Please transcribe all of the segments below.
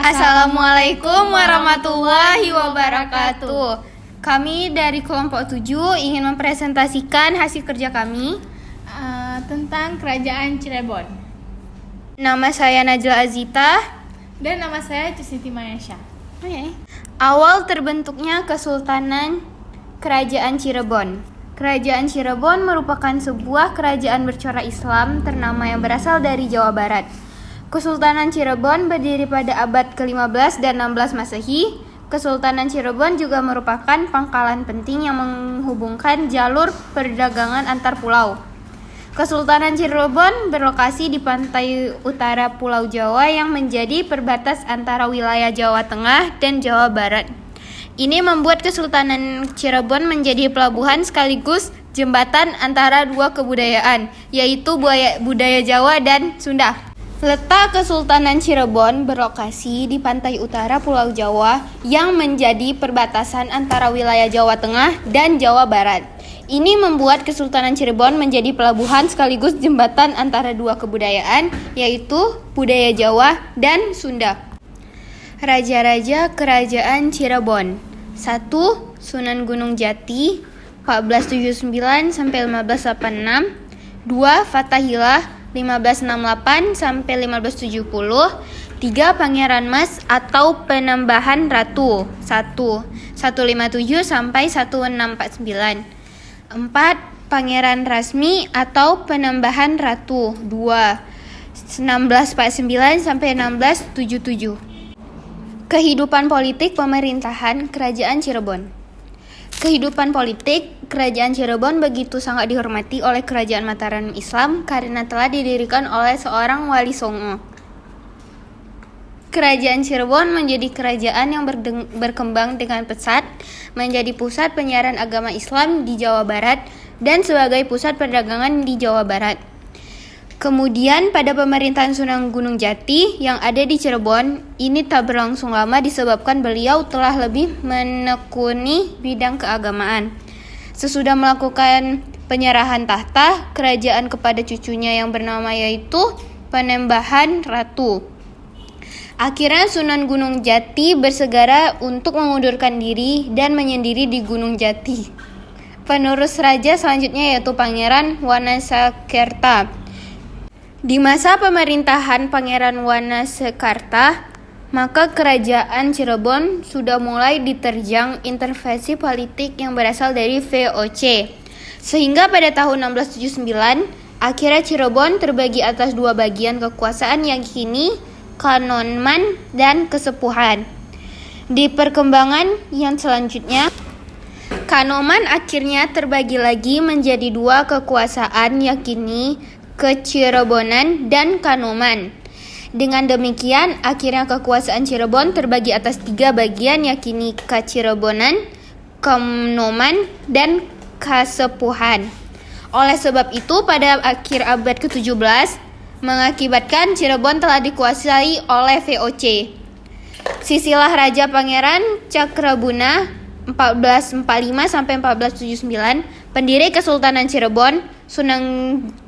Assalamualaikum warahmatullahi wabarakatuh. Kami dari kelompok 7 ingin mempresentasikan hasil kerja kami tentang Kerajaan Cirebon. Nama saya Najla Azita. Dan nama saya Siti Mayasha. Awal terbentuknya Kesultanan Kerajaan Cirebon. Kerajaan Cirebon merupakan sebuah kerajaan bercorak Islam ternama yang berasal dari Jawa Barat. Kesultanan Cirebon berdiri pada abad ke-15 dan 16 Masehi. Kesultanan Cirebon juga merupakan pangkalan penting yang menghubungkan jalur perdagangan antar pulau. Kesultanan Cirebon berlokasi di pantai utara Pulau Jawa yang menjadi perbatas antara wilayah Jawa Tengah dan Jawa Barat. Ini membuat Kesultanan Cirebon menjadi pelabuhan sekaligus jembatan antara dua kebudayaan, yaitu budaya Jawa dan Sunda. Letak Kesultanan Cirebon berlokasi di pantai utara Pulau Jawa yang menjadi perbatasan antara wilayah Jawa Tengah dan Jawa Barat. Ini membuat Kesultanan Cirebon menjadi pelabuhan sekaligus jembatan antara dua kebudayaan, yaitu budaya Jawa dan Sunda. Raja-raja Kerajaan Cirebon. 1. Sunan Gunung Jati 1479 sampai 1586. 2. Fathahillah 1568 sampai 1570. 3. Pangeran Mas atau Penambahan Ratu 1. 157 sampai 1649. 4. Pangeran Rasmi atau Penambahan Ratu 2. 1649 sampai 1677. Kehidupan politik pemerintahan Kerajaan Cirebon. Kehidupan politik Kerajaan Cirebon begitu sangat dihormati oleh Kerajaan Mataram Islam karena telah didirikan oleh seorang Wali Songo. Kerajaan Cirebon menjadi kerajaan yang berkembang dengan pesat, menjadi pusat penyiaran agama Islam di Jawa Barat dan sebagai pusat perdagangan di Jawa Barat. Kemudian pada pemerintahan Sunan Gunung Jati yang ada di Cirebon, ini tak berlangsung lama disebabkan beliau telah lebih menekuni bidang keagamaan. Sesudah melakukan penyerahan tahta kerajaan kepada cucunya yang bernama yaitu Penambahan Ratu. Akhirnya Sunan Gunung Jati bersegera untuk mengundurkan diri dan menyendiri di Gunung Jati. Penerus raja selanjutnya yaitu Pangeran Wanasakerta. Di masa pemerintahan Pangeran Wanasakerta, maka Kerajaan Cirebon sudah mulai diterjang intervensi politik yang berasal dari VOC. Sehingga pada tahun 1679, akhirnya Cirebon terbagi atas dua bagian kekuasaan yakni Kanoman dan Kesepuhan. Di perkembangan yang selanjutnya, Kanoman akhirnya terbagi lagi menjadi dua kekuasaan yakni Kecirebonan dan Kanoman. Dengan demikian, akhirnya kekuasaan Cirebon terbagi atas tiga bagian yakni Kacirebonan, Kanoman, dan Kasepuhan. Oleh sebab itu, pada akhir abad ke-17, mengakibatkan Cirebon telah dikuasai oleh VOC. Sisilah Raja Pangeran Cakrabuna 1445 sampai 1479, pendiri Kesultanan Cirebon, Sunan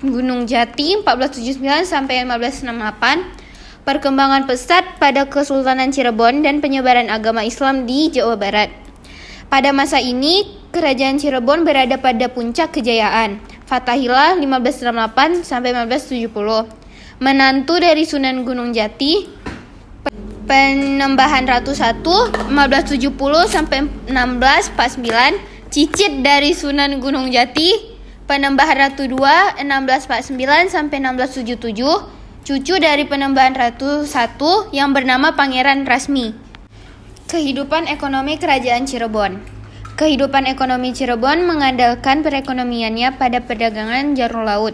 Gunung Jati 1479 sampai 1568, perkembangan pesat pada Kesultanan Cirebon dan penyebaran agama Islam di Jawa Barat. Pada masa ini, Kerajaan Cirebon berada pada puncak kejayaan. Fathahillah 1568 sampai 1570. Menantu dari Sunan Gunung Jati, Penambahan Ratu 1 1570 sampai 1649, cicit dari Sunan Gunung Jati, Penambahan Ratu 2 1649 sampai 1677, cucu dari Penambahan Ratu 1 yang bernama Pangeran Rasmi. Kehidupan ekonomi Kerajaan Cirebon. Kehidupan ekonomi Cirebon mengandalkan perekonomiannya pada perdagangan jalur laut,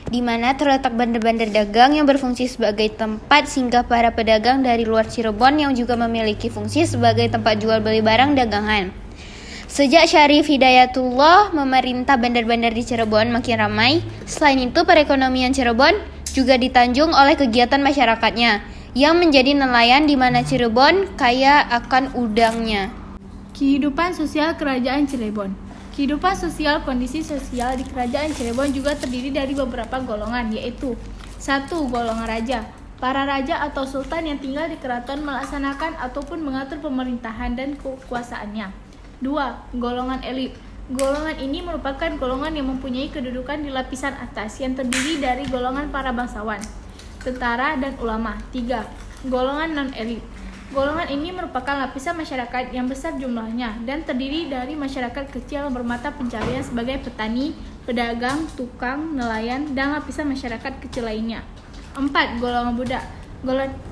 di mana terletak bandar-bandar dagang yang berfungsi sebagai tempat singgah para pedagang dari luar Cirebon yang juga memiliki fungsi sebagai tempat jual beli barang dagangan. Sejak Syarif Hidayatullah memerintah bandar-bandar di Cirebon makin ramai. Selain itu, perekonomian Cirebon juga ditanjung oleh kegiatan masyarakatnya yang menjadi nelayan di mana Cirebon kaya akan udangnya. Kehidupan sosial Kerajaan Cirebon. Kehidupan sosial, kondisi sosial di Kerajaan Cirebon juga terdiri dari beberapa golongan, yaitu 1. Golongan raja. Para raja atau sultan yang tinggal di keraton melaksanakan ataupun mengatur pemerintahan dan kekuasaannya. 2. Golongan elit. Golongan ini merupakan golongan yang mempunyai kedudukan di lapisan atas yang terdiri dari golongan para bangsawan, tentara, dan ulama. 3. Golongan non-elit. Golongan ini merupakan lapisan masyarakat yang besar jumlahnya dan terdiri dari masyarakat kecil yang bermata pencarian sebagai petani, pedagang, tukang, nelayan, dan lapisan masyarakat kecil lainnya. 4. Golongan budak.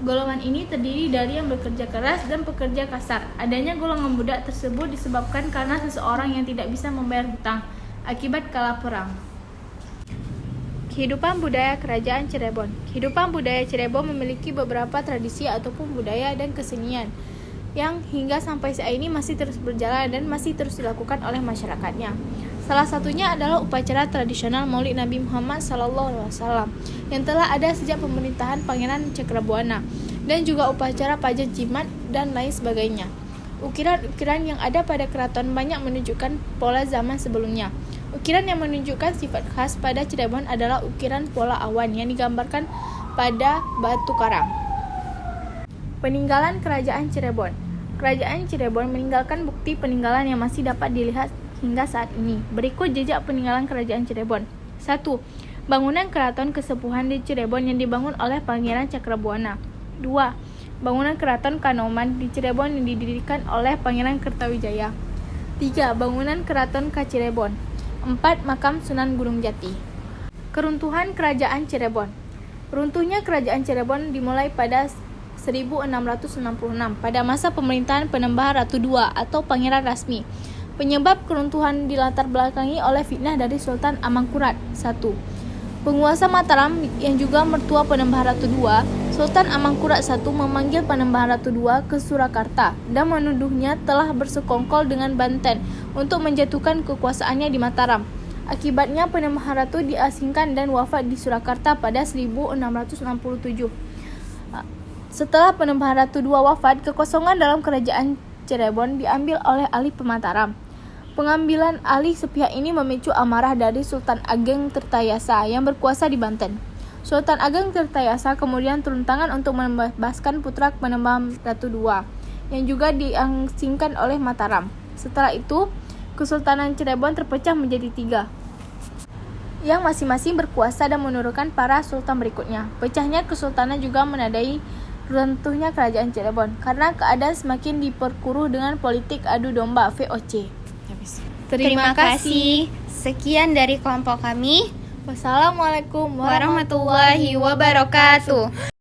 Golongan ini terdiri dari yang bekerja keras dan pekerja kasar. Adanya golongan budak tersebut disebabkan karena seseorang yang tidak bisa membayar hutang akibat kalah perang. Kehidupan budaya Kerajaan Cirebon. Kehidupan budaya Cirebon memiliki beberapa tradisi ataupun budaya dan kesenian yang hingga sampai saat ini masih terus berjalan dan masih terus dilakukan oleh masyarakatnya. Salah satunya adalah upacara tradisional Maulid Nabi Muhammad SAW yang telah ada sejak pemerintahan Pangeran Cakrabuana, dan juga upacara pajak jimat dan lain sebagainya. Ukiran-ukiran yang ada pada keraton banyak menunjukkan pola zaman sebelumnya. Ukiran yang menunjukkan sifat khas pada Cirebon adalah ukiran pola awan yang digambarkan pada batu karang. Peninggalan Kerajaan Cirebon. Kerajaan Cirebon meninggalkan bukti peninggalan yang masih dapat dilihat hingga saat ini. Berikut jejak peninggalan Kerajaan Cirebon. 1. Bangunan Keraton Kesepuhan di Cirebon yang dibangun oleh Pangeran Cakrabuana. 2. Bangunan Keraton Kanoman di Cirebon yang didirikan oleh Pangeran Kertawijaya. 3. Bangunan Keraton Kacirebon. 4. Makam Sunan Gunung Jati. Keruntuhan Kerajaan Cirebon. Runtuhnya Kerajaan Cirebon dimulai pada 1666 pada masa pemerintahan Penembahan Ratu II atau Pangeran Rasmi. Penyebab keruntuhan dilatar belakangi oleh fitnah dari Sultan Amangkurat I. Penguasa Mataram yang juga mertua Penembahan Ratu II, Sultan Amangkurat I memanggil Penembahan Ratu II ke Surakarta dan menuduhnya telah bersekongkol dengan Banten untuk menjatuhkan kekuasaannya di Mataram. Akibatnya Penembahan Ratu diasingkan dan wafat di Surakarta pada 1667. Setelah Penembahan Ratu II wafat, kekosongan dalam kerajaan Cirebon diambil oleh ahli Pemataram. Pengambilan alih sepihak ini memicu amarah dari Sultan Ageng Tirtayasa yang berkuasa di Banten. Sultan Ageng Tirtayasa kemudian turun tangan untuk membebaskan putra Penembahan Ratu II yang juga diasingkan oleh Mataram. Setelah itu, Kesultanan Cirebon terpecah menjadi 3, yang masing-masing berkuasa dan menurunkan para sultan berikutnya. Pecahnya kesultanan juga menandai runtuhnya Kerajaan Cirebon karena keadaan semakin diperkeruh dengan politik adu domba VOC. Terima kasih. Sekian dari kelompok kami. Wassalamualaikum Warahmatullahi wabarakatuh.